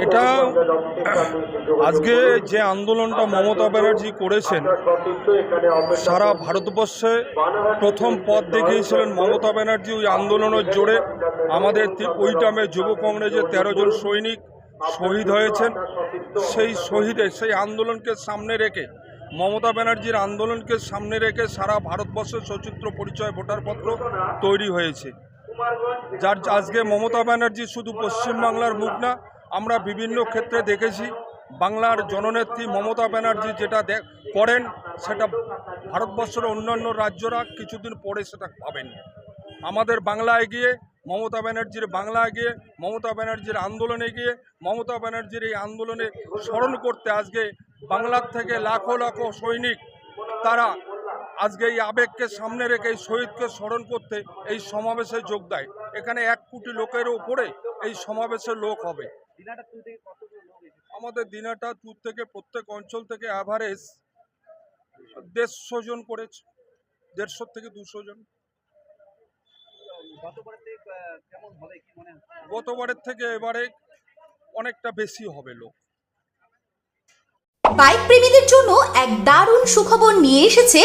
এটা আজকে যে আন্দোলনটা মমতা ব্যানার্জি করেছেন, সারা ভারতবর্ষে প্রথম পথ দেখিয়েছিলেন মমতা ব্যানার্জি। ওই আন্দোলনের জোরে আমাদের ওই টাইমে যুব কংগ্রেসের 13 জন সৈনিক শহীদ হয়েছেন। সেই আন্দোলনকে সামনে রেখে, মমতা ব্যানার্জির আন্দোলনকে সামনে রেখে সারা ভারতবর্ষের সচিত্র পরিচয় ভোটারপত্র তৈরি হয়েছে। যার আজকে মমতা ব্যানার্জি শুধু পশ্চিমবাংলার মুখ না, আমরা বিভিন্ন ক্ষেত্রে দেখেছি বাংলার জননেত্রী মমতা ব্যানার্জি যেটা করেন সেটা ভারতবর্ষের অন্যান্য রাজ্যরা কিছুদিন পরে সেটা পাবেন। আমাদের বাংলা এগিয়ে, মমতা ব্যানার্জির বাংলা এগিয়ে, মমতা ব্যানার্জির আন্দোলনে গিয়ে, মমতা ব্যানার্জির এই আন্দোলনে স্মরণ করতে আজকে বাংলার থেকে লাখো লাখো সৈনিক তারা আজকে এই আবেগকে সামনে রেখে এই শহীদকে স্মরণ করতে এই সমাবেশে যোগ দেয়। এখানে 1 কোটি লোকের উপরে এই সমাবেশে লোক হবে। আমাদের দিনাটা ট্যুর থেকে প্রত্যেক অঞ্চল থেকে অ্যাভারেজ 150 জন করেছে, 150 থেকে 200 জন। গতবারের থেকে এবারে অনেকটা বেশি হবে লোক। বাইক প্রেমীদের জন্য এক দারুণ সুখবর নিয়ে এসেছে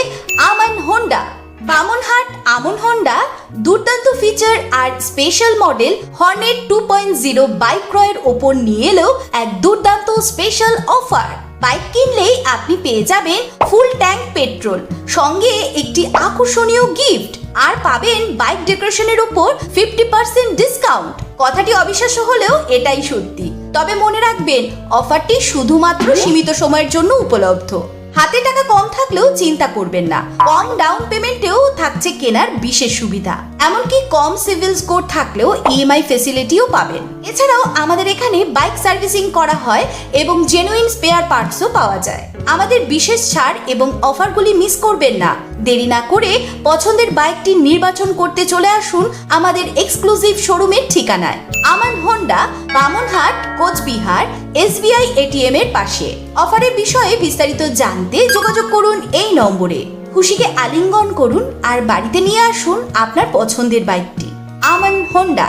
আমান হোন্ডা। বামনহাট আমন হোন্ডা দুর্দান্ত ফিচার আর স্পেশাল মডেল হর্নেট 2.0 বাইক ক্রয়ের ওপর নিয়ে এলো এক দুর্দান্ত স্পেশাল অফার। বাইক কিনলেই আপনি পেয়ে যাবেন ফুল ট্যাঙ্ক পেট্রোল, সঙ্গে একটি আকর্ষণীয় গিফট, আর পাবেন বাইক ডেকোরেশনের উপর 50% ডিসকাউন্ট। কথাটি অবিশ্বাস্য হলেও এটাই সত্যি। তবে মনে রাখবেন, অফারটি শুধুমাত্র সীমিত সময়ের জন্য উপলব্ধ। হাতে টাকা কম থাকলেও চিন্তা করবেন না, কম ডাউন পেমেন্টেও থাকছে কেনার বিশেষ সুবিধা। এমনকি কম সিভিল স্কোর থাকলেও ইএমআই ফ্যাসিলিটিও পাবেন। এছাড়াও আমাদের এখানে বাইক সার্ভিসিং করা হয় এবং জেনুইন স্পেয়ার পার্টসও পাওয়া যায়। আমাদের বিশেষ ছাড় এবং অফারগুলি মিস করবেন না। দেরি না করে পছন্দের বাইকটি নির্বাচন করতে চলে আসুন আমাদের এক্সক্লুসিভ শোরুমের ঠিকানায়, আমান Honda, Bamanhat, Cooch Behar, SBI ATM এর পাশে। অফারের বিষয়ে বিস্তারিত জানতে যোগাযোগ করুন এই নম্বরে। খুশিকে আলিঙ্গন করুন আর বাড়িতে নিয়ে আসুন আপনার পছন্দের বাইকটি। আমান হোন্ডা।